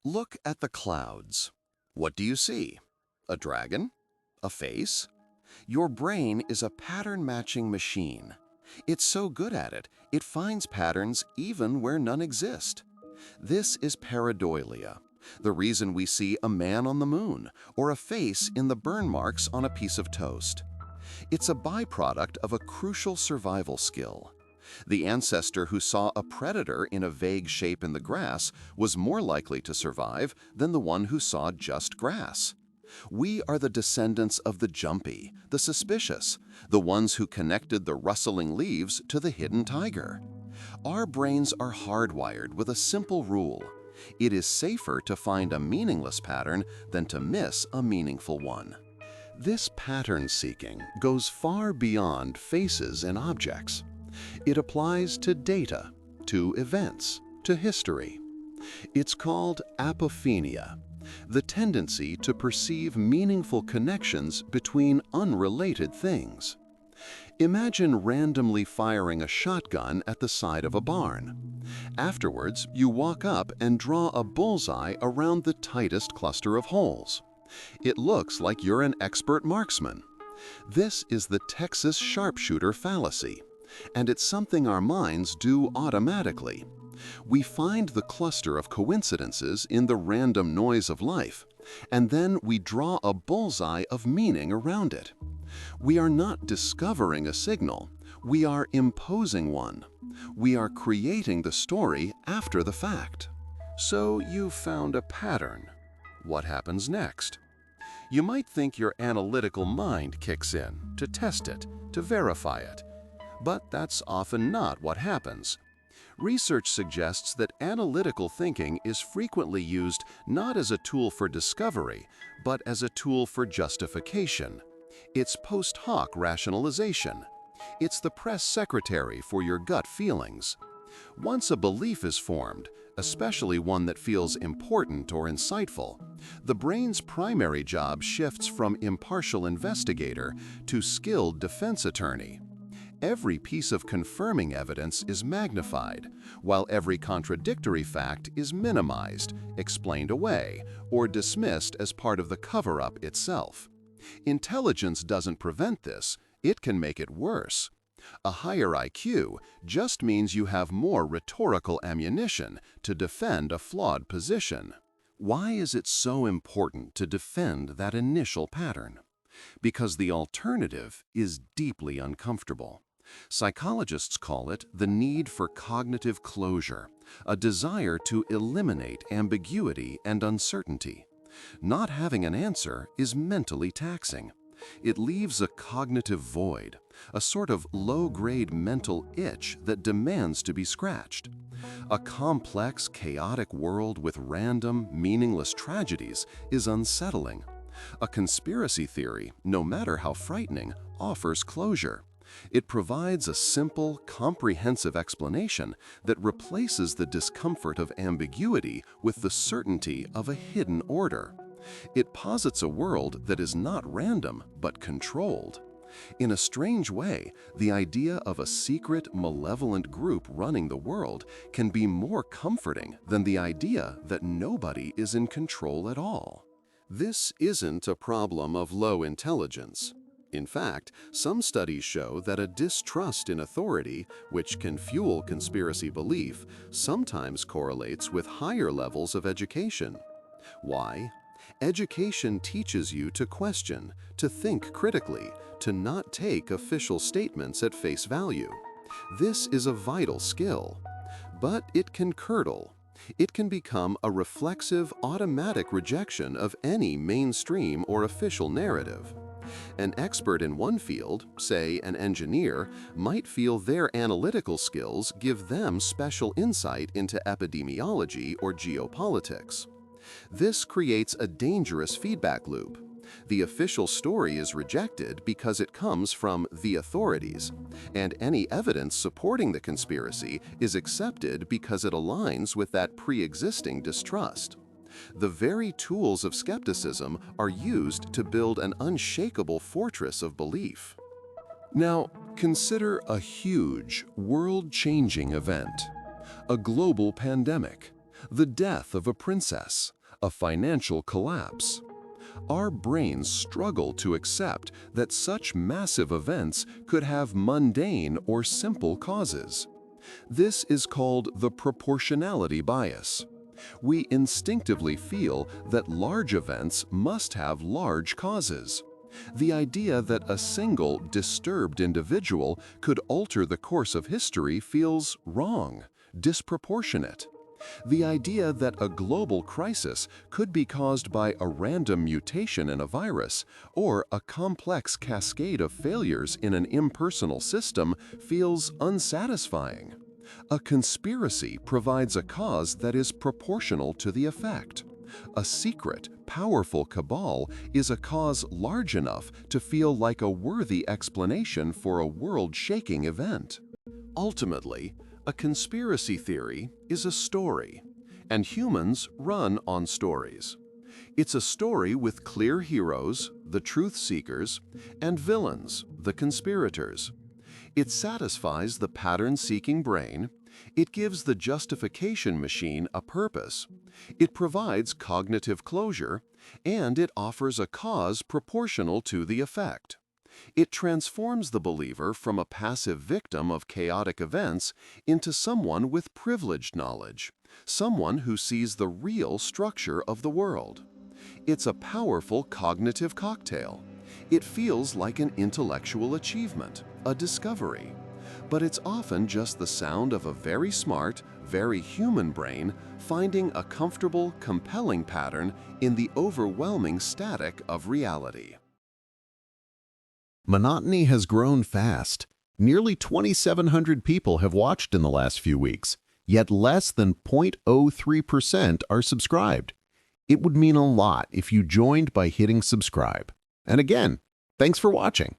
Look at the clouds. What do you see? A dragon? A face? Your brain is a pattern-matching machine. It's so good at it, it finds patterns even where none exist. This is pareidolia, the reason we see a man on the moon or a face in the burn marks on a piece of toast. It's a byproduct of a crucial survival skill. The ancestor who saw a predator in a vague shape in the grass was more likely to survive than the one who saw just grass. We are the descendants of the jumpy, the suspicious, the ones who connected the rustling leaves to the hidden tiger. Our brains are hardwired with a simple rule. It is safer to find a meaningless pattern than to miss a meaningful one. This pattern seeking goes far beyond faces and objects. It applies to data, to events, to history. It's called apophenia, the tendency to perceive meaningful connections between unrelated things. Imagine randomly firing a shotgun at the side of a barn. Afterwards, you walk up and draw a bullseye around the tightest cluster of holes. It looks like you're an expert marksman. This is the Texas sharpshooter fallacy, and it's something our minds do automatically. We find the cluster of coincidences in the random noise of life, and then we draw a bullseye of meaning around it. We are not discovering a signal, we are imposing one. We are creating the story after the fact. So you've found a pattern. What happens next? You might think your analytical mind kicks in to test it, to verify it. But that's often not what happens. Research suggests that analytical thinking is frequently used not as a tool for discovery, but as a tool for justification. It's post hoc rationalization. It's the press secretary for your gut feelings. Once a belief is formed, especially one that feels important or insightful, the brain's primary job shifts from impartial investigator to skilled defense attorney. Every piece of confirming evidence is magnified, while every contradictory fact is minimized, explained away, or dismissed as part of the cover-up itself. Intelligence doesn't prevent this, it can make it worse. A higher IQ just means you have more rhetorical ammunition to defend a flawed position. Why is it so important to defend that initial pattern? Because the alternative is deeply uncomfortable. Psychologists call it the need for cognitive closure, a desire to eliminate ambiguity and uncertainty. Not having an answer is mentally taxing. It leaves a cognitive void, a sort of low-grade mental itch that demands to be scratched. A complex, chaotic world with random, meaningless tragedies is unsettling. A conspiracy theory, no matter how frightening, offers closure. It provides a simple, comprehensive explanation that replaces the discomfort of ambiguity with the certainty of a hidden order. It posits a world that is not random, but controlled. In a strange way, the idea of a secret, malevolent group running the world can be more comforting than the idea that nobody is in control at all. This isn't a problem of low intelligence. In fact, some studies show that a distrust in authority, which can fuel conspiracy belief, sometimes correlates with higher levels of education. Why? Education teaches you to question, to think critically, to not take official statements at face value. This is a vital skill, but it can curdle. It can become a reflexive, automatic rejection of any mainstream or official narrative. An expert in one field, say an engineer, might feel their analytical skills give them special insight into epidemiology or geopolitics. This creates a dangerous feedback loop. The official story is rejected because it comes from the authorities, and any evidence supporting the conspiracy is accepted because it aligns with that pre-existing distrust. The very tools of skepticism are used to build an unshakable fortress of belief. Now, consider a huge, world-changing event. A global pandemic, the death of a princess, a financial collapse. Our brains struggle to accept that such massive events could have mundane or simple causes. This is called the proportionality bias. We instinctively feel that large events must have large causes. The idea that a single, disturbed individual could alter the course of history feels wrong, disproportionate. The idea that a global crisis could be caused by a random mutation in a virus or a complex cascade of failures in an impersonal system feels unsatisfying. A conspiracy provides a cause that is proportional to the effect. A secret, powerful cabal is a cause large enough to feel like a worthy explanation for a world-shaking event. Ultimately, a conspiracy theory is a story, and humans run on stories. It's a story with clear heroes, the truth seekers, and villains, the conspirators. It satisfies the pattern-seeking brain. It gives the justification machine a purpose. It provides cognitive closure, and it offers a cause proportional to the effect. It transforms the believer from a passive victim of chaotic events into someone with privileged knowledge, someone who sees the real structure of the world. It's a powerful cognitive cocktail. It feels like an intellectual achievement, a discovery. But it's often just the sound of a very smart, very human brain finding a comfortable, compelling pattern in the overwhelming static of reality. Monotony has grown fast. Nearly 2,700 people have watched in the last few weeks, yet less than 0.03% are subscribed. It would mean a lot if you joined by hitting subscribe. And again, thanks for watching.